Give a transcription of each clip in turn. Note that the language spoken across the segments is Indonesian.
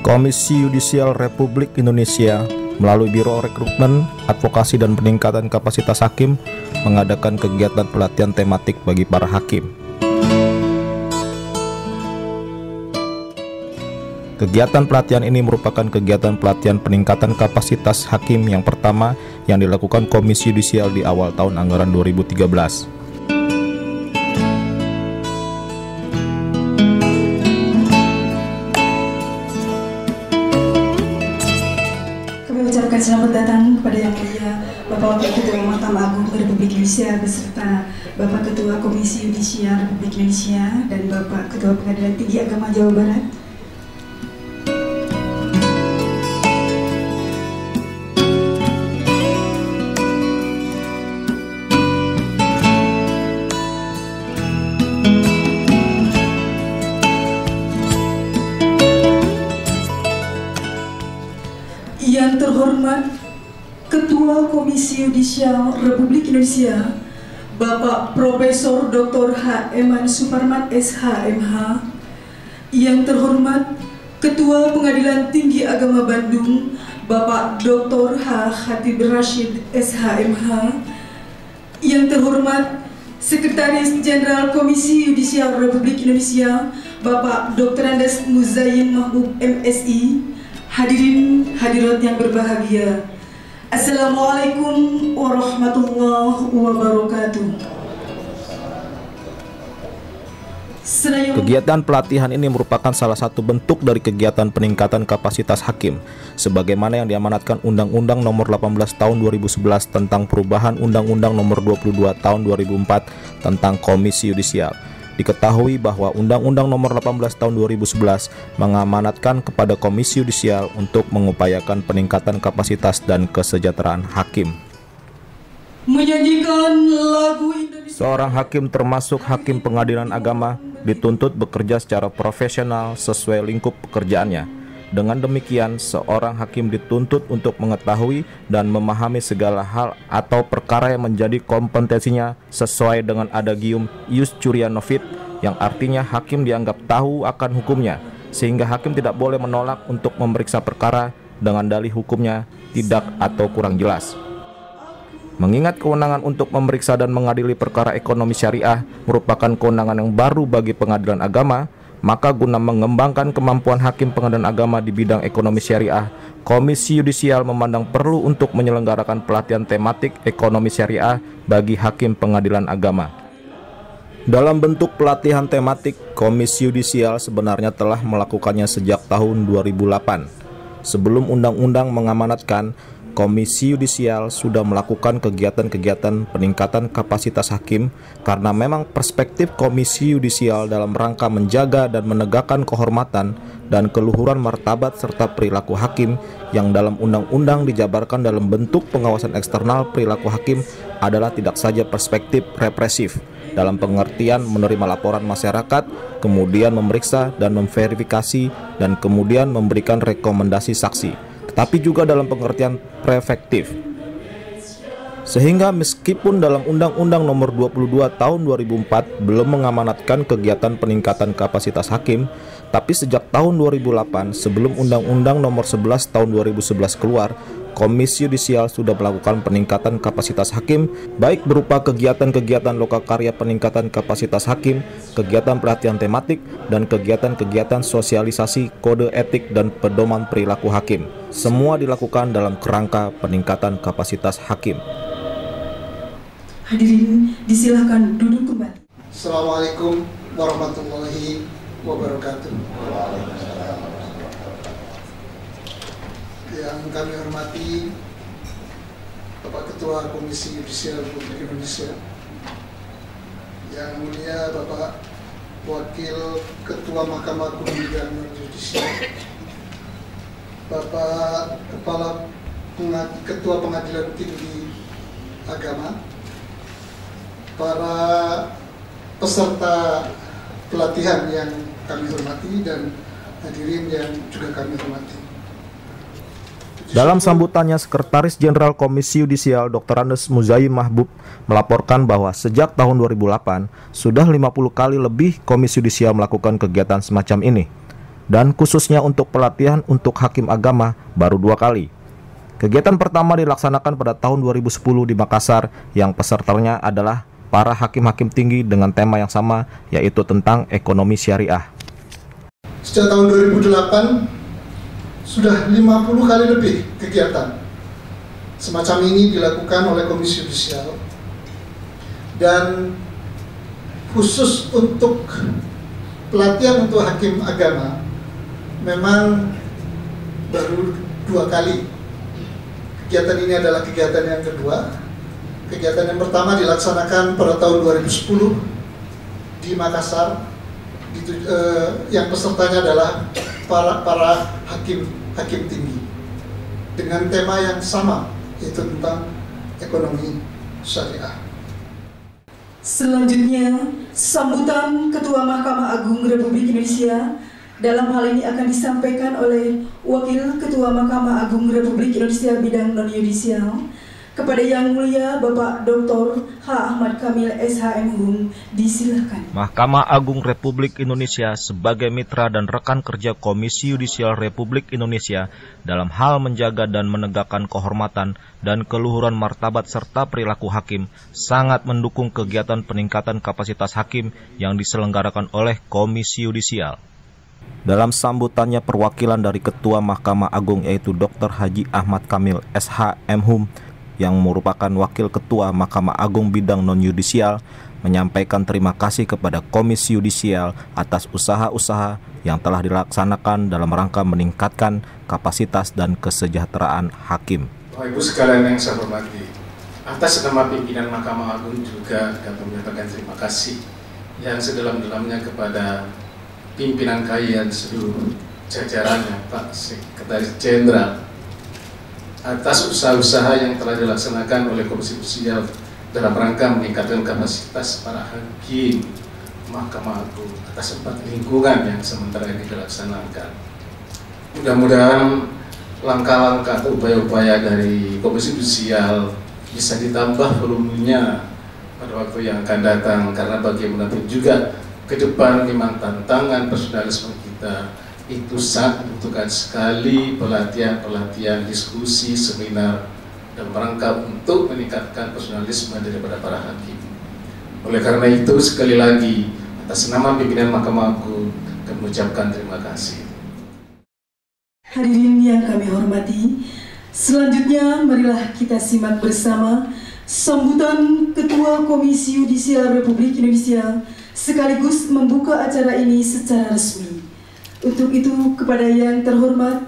Komisi Yudisial Republik Indonesia melalui Biro Rekrutmen, Advokasi dan Peningkatan Kapasitas Hakim mengadakan kegiatan pelatihan tematik bagi para hakim. Kegiatan pelatihan ini merupakan kegiatan pelatihan peningkatan kapasitas hakim yang pertama yang dilakukan Komisi Yudisial di awal tahun anggaran 2013. Ucapkan selamat datang kepada Yang Mulia Bapak Wakil Ketua Mahkamah Agung Republik Indonesia beserta Bapak Ketua Komisi Yudisial Republik Indonesia dan Bapak Ketua Pengadilan Tinggi Agama Jawa Barat. Yang terhormat Ketua Komisi Yudisial Republik Indonesia Bapak Profesor Dr. H. Eman Suparman SH.MH. Yang terhormat Ketua Pengadilan Tinggi Agama Bandung Bapak Dr. H. Khatib Rashid SH.MH. Yang terhormat Sekretaris Jenderal Komisi Yudisial Republik Indonesia Bapak Dr. Andes Muzayyin Mahbub MSI. Hadirin hadirat yang berbahagia, Assalamualaikum warahmatullahi wabarakatuh. Kegiatan pelatihan ini merupakan salah satu bentuk dari kegiatan peningkatan kapasitas hakim, sebagaimana yang diamanatkan Undang-Undang Nomor 18 Tahun 2011 tentang perubahan Undang-Undang Nomor 22 Tahun 2004 tentang Komisi Yudisial. Diketahui bahwa Undang-Undang Nomor 18 Tahun 2011 mengamanatkan kepada Komisi Yudisial untuk mengupayakan peningkatan kapasitas dan kesejahteraan hakim. Menyanyikan lagu Indonesia. Seorang hakim termasuk hakim pengadilan agama dituntut bekerja secara profesional sesuai lingkup pekerjaannya. Dengan demikian, seorang hakim dituntut untuk mengetahui dan memahami segala hal atau perkara yang menjadi kompetensinya sesuai dengan adagium ius curia novit, yang artinya hakim dianggap tahu akan hukumnya, sehingga hakim tidak boleh menolak untuk memeriksa perkara dengan dalih hukumnya tidak atau kurang jelas. Mengingat kewenangan untuk memeriksa dan mengadili perkara ekonomi syariah merupakan kewenangan yang baru bagi pengadilan agama, maka guna mengembangkan kemampuan hakim pengadilan agama di bidang ekonomi syariah, Komisi Yudisial memandang perlu untuk menyelenggarakan pelatihan tematik ekonomi syariah bagi hakim pengadilan agama. Dalam bentuk pelatihan tematik, Komisi Yudisial sebenarnya telah melakukannya sejak tahun 2008. Sebelum undang-undang mengamanatkan, Komisi Yudisial sudah melakukan kegiatan-kegiatan peningkatan kapasitas hakim karena memang perspektif Komisi Yudisial dalam rangka menjaga dan menegakkan kehormatan dan keluhuran martabat serta perilaku hakim yang dalam undang-undang dijabarkan dalam bentuk pengawasan eksternal perilaku hakim adalah tidak saja perspektif represif dalam pengertian menerima laporan masyarakat, kemudian memeriksa dan memverifikasi dan kemudian memberikan rekomendasi saksi, tapi juga dalam pengertian preventif. Sehingga meskipun dalam Undang-Undang Nomor 22 Tahun 2004 belum mengamanatkan kegiatan peningkatan kapasitas hakim, tapi sejak tahun 2008 sebelum Undang-Undang Nomor 11 Tahun 2011 keluar, Komisi Yudisial sudah melakukan peningkatan kapasitas hakim, baik berupa kegiatan-kegiatan lokakarya peningkatan kapasitas hakim, kegiatan pelatihan tematik, dan kegiatan-kegiatan sosialisasi kode etik dan pedoman perilaku hakim. Semua dilakukan dalam kerangka peningkatan kapasitas hakim. Hadirin disilakan duduk kembali. Assalamualaikum warahmatullahi wabarakatuh. Yang kami hormati Bapak Ketua Komisi Yudisial Republik Indonesia, Yang Mulia Bapak Wakil Ketua Mahkamah Agung dan Yudisial, Bapak Ketua Pengadilan Tinggi Agama, para peserta pelatihan yang kami hormati dan hadirin yang juga kami hormati. Dalam sambutannya, Sekretaris Jenderal Komisi Yudisial Dr. Andes Muzayyin Mahbub melaporkan bahwa sejak tahun 2008 sudah 50 kali lebih Komisi Yudisial melakukan kegiatan semacam ini. dan khususnya untuk pelatihan untuk hakim agama baru 2 kali. Kegiatan pertama dilaksanakan pada tahun 2010 di Makassar yang pesertanya adalah para hakim-hakim tinggi dengan tema yang sama, yaitu tentang ekonomi syariah. Sejak tahun 2008 sudah 50 kali lebih kegiatan semacam ini dilakukan oleh Komisi Yudisial, dan khusus untuk pelatihan untuk hakim agama memang baru 2 kali. Kegiatan ini adalah kegiatan yang kedua. Kegiatan yang pertama dilaksanakan pada tahun 2010 di Makassar, yang pesertanya adalah para hakim tinggi dengan tema yang sama, yaitu tentang ekonomi syariah. Selanjutnya, sambutan Ketua Mahkamah Agung Republik Indonesia dalam hal ini akan disampaikan oleh Wakil Ketua Mahkamah Agung Republik Indonesia bidang non-yudisial kepada Yang Mulia Bapak Dr. H. Ahmad Kamil SH.M.Hum, disilakan. Mahkamah Agung Republik Indonesia sebagai mitra dan rekan kerja Komisi Yudisial Republik Indonesia dalam hal menjaga dan menegakkan kehormatan dan keluhuran martabat serta perilaku hakim sangat mendukung kegiatan peningkatan kapasitas hakim yang diselenggarakan oleh Komisi Yudisial. Dalam sambutannya, perwakilan dari Ketua Mahkamah Agung yaitu Dr. Haji Ahmad Kamil SH.M.Hum yang merupakan Wakil Ketua Mahkamah Agung bidang non-yudisial menyampaikan terima kasih kepada Komisi Yudisial atas usaha-usaha yang telah dilaksanakan dalam rangka meningkatkan kapasitas dan kesejahteraan hakim. Bapak Ibu sekalian yang saya hormati, atas nama pimpinan Mahkamah Agung juga dapat menyampaikan terima kasih yang sedalam-dalamnya kepada pimpinan kalian seluruh jajarannya, Pak Sekretaris Jenderal, atas usaha-usaha yang telah dilaksanakan oleh Komisi Yudisial dalam rangka meningkatkan kapasitas para hakim Mahkamah Agung atas 4 lingkungan yang sementara ini dilaksanakan. Mudah-mudahan langkah-langkah atau upaya-upaya dari Komisi Yudisial bisa ditambah volumenya pada waktu yang akan datang, karena bagaimanapun juga ke depan memang tantangan personalisme kita itu sangat membutuhkan sekali pelatihan, diskusi, seminar dalam rangka untuk meningkatkan personalisme daripada para hakim. Oleh karena itu, sekali lagi atas nama pimpinan Mahkamah Agung kami mengucapkan terima kasih. Hadirin yang kami hormati, selanjutnya marilah kita simak bersama sambutan Ketua Komisi Yudisial Republik Indonesia sekaligus membuka acara ini secara resmi. Untuk itu, kepada yang terhormat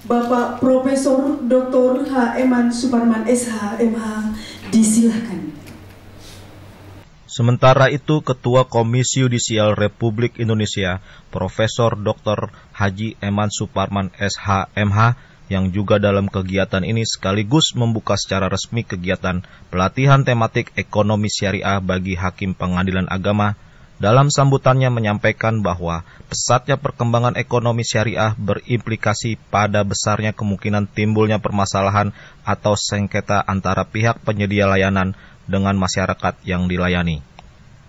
Bapak Profesor Dr. H. Eman Suparman SH.M.H. disilakan. Sementara itu, Ketua Komisi Yudisial Republik Indonesia Profesor Dr. Haji Eman Suparman SH.M.H. yang juga dalam kegiatan ini sekaligus membuka secara resmi kegiatan pelatihan tematik ekonomi syariah bagi hakim pengadilan agama. Dalam sambutannya menyampaikan bahwa pesatnya perkembangan ekonomi syariah berimplikasi pada besarnya kemungkinan timbulnya permasalahan atau sengketa antara pihak penyedia layanan dengan masyarakat yang dilayani.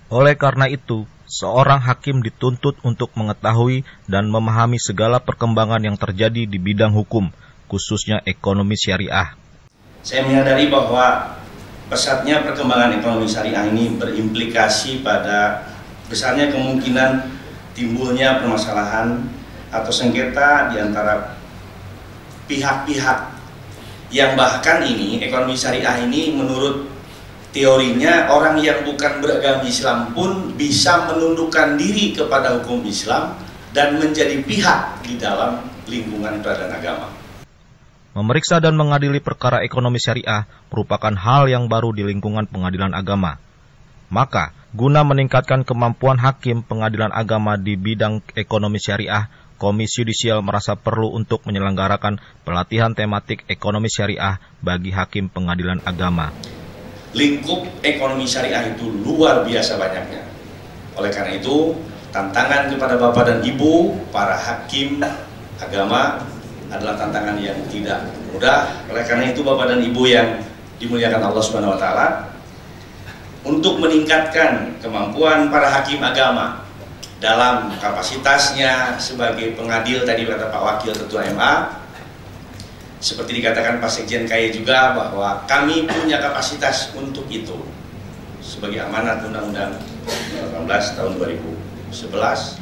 Oleh karena itu, seorang hakim dituntut untuk mengetahui dan memahami segala perkembangan yang terjadi di bidang hukum, khususnya ekonomi syariah. Saya menyadari bahwa pesatnya perkembangan ekonomi syariah ini berimplikasi pada besarnya kemungkinan timbulnya permasalahan atau sengketa di antara pihak-pihak yang bahkan ini ekonomi syariah ini menurut teorinya orang yang bukan beragama Islam pun bisa menundukkan diri kepada hukum Islam dan menjadi pihak di dalam lingkungan peradilan agama. Memeriksa dan mengadili perkara ekonomi syariah merupakan hal yang baru di lingkungan pengadilan agama. Maka, guna meningkatkan kemampuan hakim pengadilan agama di bidang ekonomi syariah, Komisi Yudisial merasa perlu untuk menyelenggarakan pelatihan tematik ekonomi syariah bagi hakim pengadilan agama. Lingkup ekonomi syariah itu luar biasa banyaknya. Oleh karena itu, tantangan kepada Bapak dan Ibu, para hakim agama adalah tantangan yang tidak mudah. Oleh karena itu, Bapak dan Ibu yang dimuliakan Allah Subhanahu wa taala, untuk meningkatkan kemampuan para hakim agama dalam kapasitasnya sebagai pengadil, tadi kata Pak Wakil Ketua MA, seperti dikatakan Pak Sekjen KAI juga bahwa kami punya kapasitas untuk itu sebagai amanat Undang-Undang 18 tahun 2011.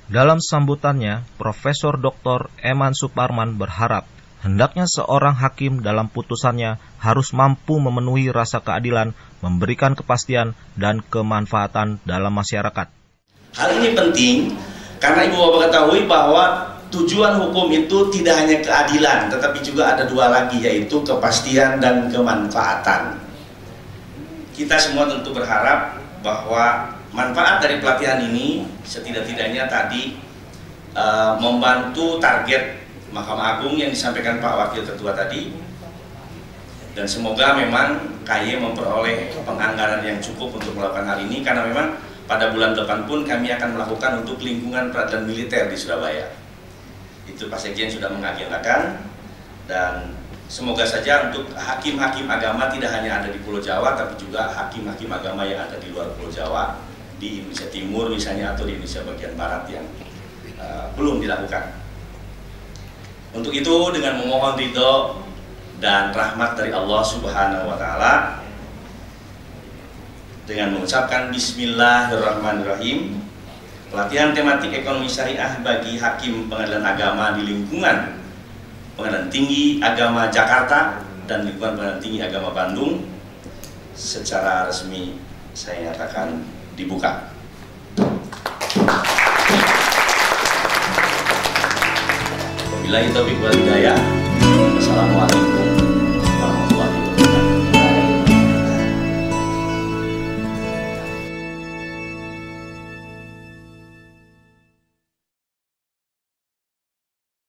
Dalam sambutannya, Profesor Dr. Eman Suparman berharap hendaknya seorang hakim dalam putusannya harus mampu memenuhi rasa keadilan, memberikan kepastian dan kemanfaatan dalam masyarakat. Hal ini penting karena Ibu Bapak ketahui bahwa tujuan hukum itu tidak hanya keadilan, tetapi juga ada dua lagi, yaitu kepastian dan kemanfaatan. Kita semua tentu berharap bahwa manfaat dari pelatihan ini setidak-tidaknya tadi membantu target Mahkamah Agung yang disampaikan Pak Wakil Ketua tadi, dan semoga memang KAI memperoleh penganggaran yang cukup untuk melakukan hal ini, karena memang pada bulan depan pun kami akan melakukan untuk lingkungan peradilan militer di Surabaya. Itu Pak Sekjen sudah mengagendakan, dan semoga saja untuk hakim-hakim agama tidak hanya ada di Pulau Jawa, tapi juga hakim-hakim agama yang ada di luar Pulau Jawa, di Indonesia Timur misalnya, atau di Indonesia bagian Barat yang belum dilakukan. Untuk itu, dengan memohon ridho dan rahmat dari Allah Subhanahu wa Ta'ala, dengan mengucapkan Bismillahirrahmanirrahim, pelatihan tematik ekonomi syariah bagi hakim pengadilan agama di lingkungan Pengadilan Tinggi Agama Jakarta dan lingkungan Pengadilan Tinggi Agama Bandung secara resmi saya nyatakan dibuka. Wabillahi taufiq wal hidayah. Wassalamualaikum